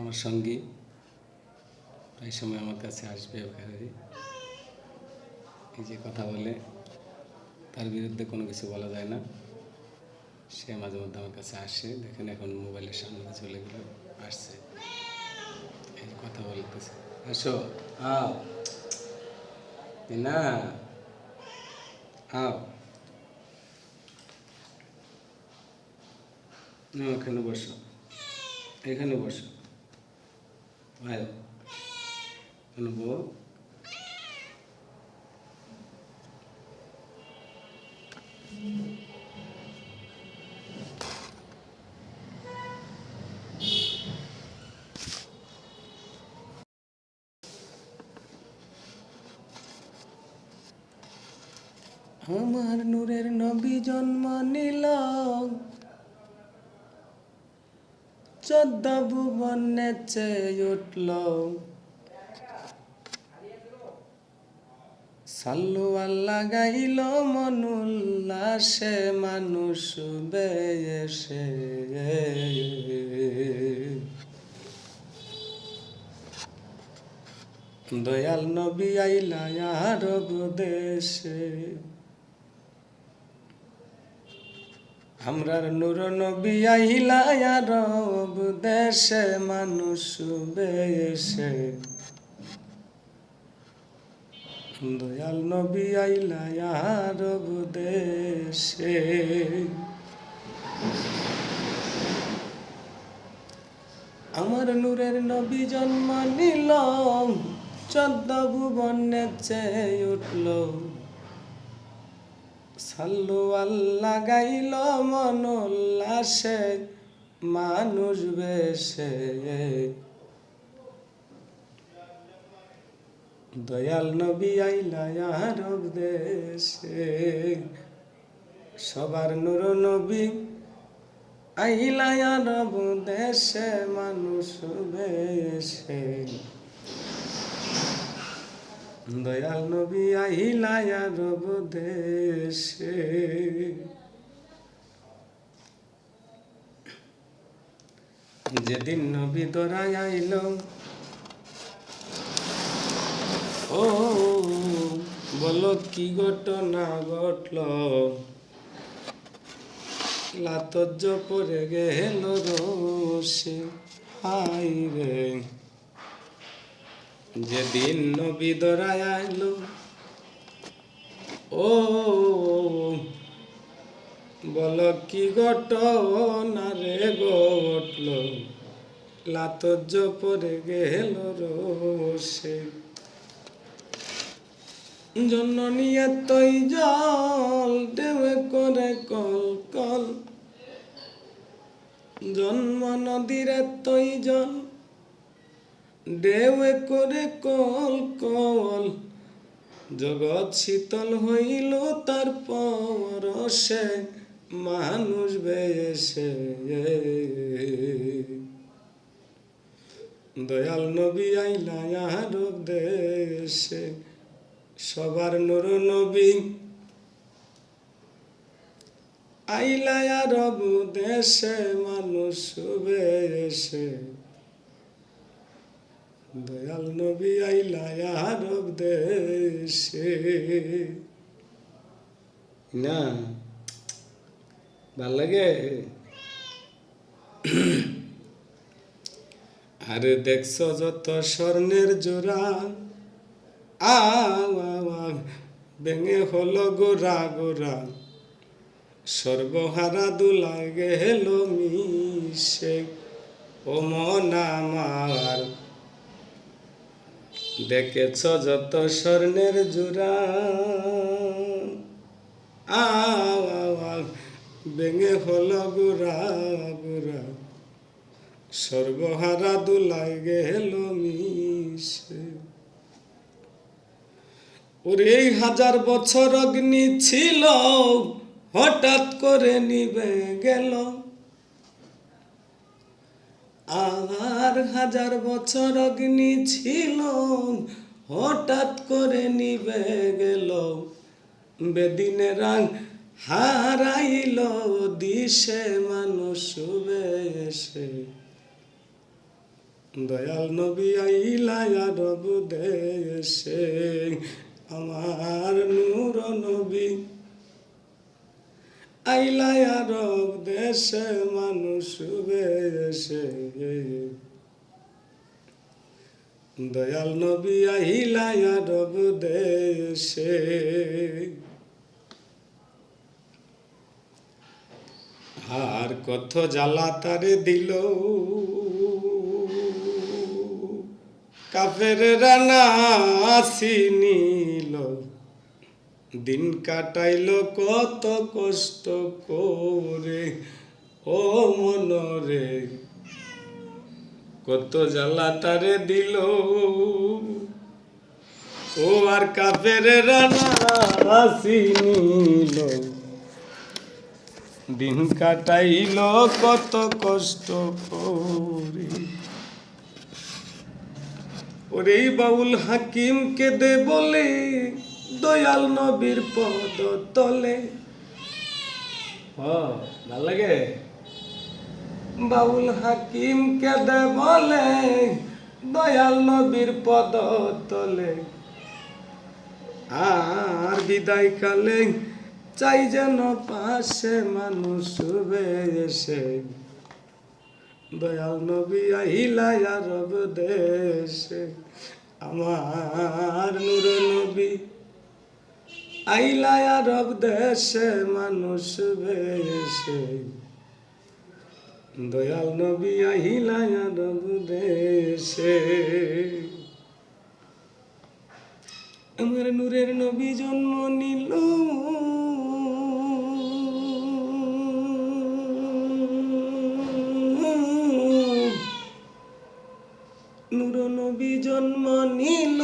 আমার সঙ্গী প্রায় সময় আমার কাছে আসবে ওখানে এই যে কথা বলে, তার বিরুদ্ধে কোনো কিছু বলা যায় না। সে মাঝে মধ্যে আমার কাছে আসে, দেখেন এখন মোবাইলের সামনে চলে গেল, আসছে, এই কথা বলতেছে। আসো, আও না, আও এখানে বসো, এখানে বসো, আয় কেন বউ। আমার নূরের নবী জন্ম নিল, 14 ভুবন নেচে উঠল, সাল্লু আল্লাহ গাইল মন উল্লাসে, মানুষ বেয়েসে। দয়াল নবী আইলা আরব দেশে, আমরার নূর নবী আইলা আরব দেশে, মানুষ বেয়েসে। দয়াল নবী আইলা আরব দেশে। আমার নূরের নবী জন্ম নিল, 14 ভুবন নেচে উঠল, সাল্লু আল্লাহ গাইল মন উল্লাসে, মানুষ বেশে। দয়াল নবী আইলা আরব দেশে, সবার নূর নবী আইলা আরব দেশে, মানুষ বেশে। দয়াল নবী আইলা আরব দেশে। যেদিন নবী দরায় আইল, ও বলো কি ঘটনা ঘটল, লাতজ্জ পরে গেল রোষে, হাই রে। যেদিন নবী দরায় আইল, ও বলো কি ঘটনা রে ঘটল, লাতজ্জ পরে গেল রোষে। জননী এতই জল দেবে করে কল কল, জন্ম নদীর এতই জল দেবে করে কল কল, জগৎ শীতল হইল তার পরশে, মানুষ বেশে। দয়াল নবী আইলা আরব দেশে, সবার নূর নবী আইলা আরব দেশে, মানুষ বেশে। দয়াল নবী আইলা আরব দেশে। না ভাল লাগে? আরে দেখছো যত স্বর্ণের জোড়া, ভেঙে হলো গোরা গোরা, সর্বহারা দুলায় গেল মিশে। ও মন আমার দেখেছ যত স্বর্ণের জোড়া, ভেঙে হলো গোরা গোরা, সর্বহারা দুলায় গেল মিশে। ওরে 1000 বছর অগ্নি ছিল, হঠাৎ করে নিভে গেল, আর 1000 বছর অগ্নি ছিল, হঠাৎ করে নিভে গেল। বেদিনের রং হারাইল দিশে, মানুষ বেশে। দয়াল নবী আইলা আরব দেশে, আমার নূর নবী আইলা আরব দেশে, মানুষ বেশে। দয়াল নবী আইলা আরব দেশে, আর কত জ্বালা তারে দিল কাফেররা নাসি নিল, দিন কাটাইল কত কষ্ট করে ও মনরে, কত জ্বালা তারে দিল ও, আর কাফেররা নাসি নিল, দিন কাটাইল কত কষ্ট করে। ওরে বাউল হাকিম কেঁদে বলে, দয়াল নবীর পদ তলে। ভাল লাগে। বাউল হাকিম কেঁদে বলে, দয়াল নবীর পদ তলে, আর বিদায় কালে চাই যেন পাশে মানুষ বেশে। দয়াল নবী আইলা আরব দেশে, আমার নূর নবী আইলা আরব দেশে, মানুষ বেশে। দয়াল নবী আইলা আরব দেশে, আমার নূরের নবী জন্ম নিল, নূর নবী জন্ম নিল,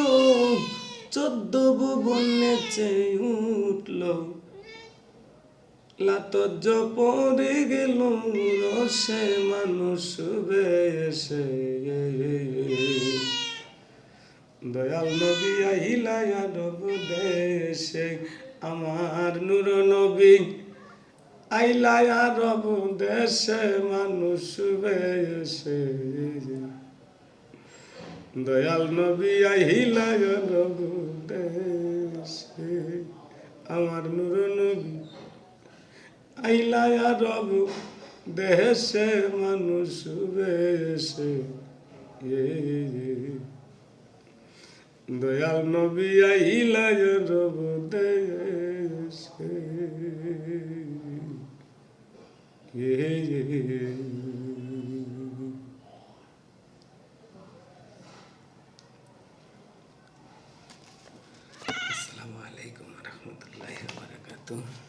14 ভুবন নেচে উঠল, লাতজ পড়ে গেল রসে মানুষ বেশে। দয়াল নবী আইলা আরব দেশে, আমার নূর নবী আইলা আরব দেশে, মানুষ বেশে। দয়াল নবী আইলা আরব দেশে, আমার নূর নবী আইলা আরব দেশে, মানুষ বেশে। দয়াল নবী আইলা আরব দেশে। আসসালামু আলাইকুম ওয়া রাহমাতুল্লাহি ওয়া বারাকাতুহু।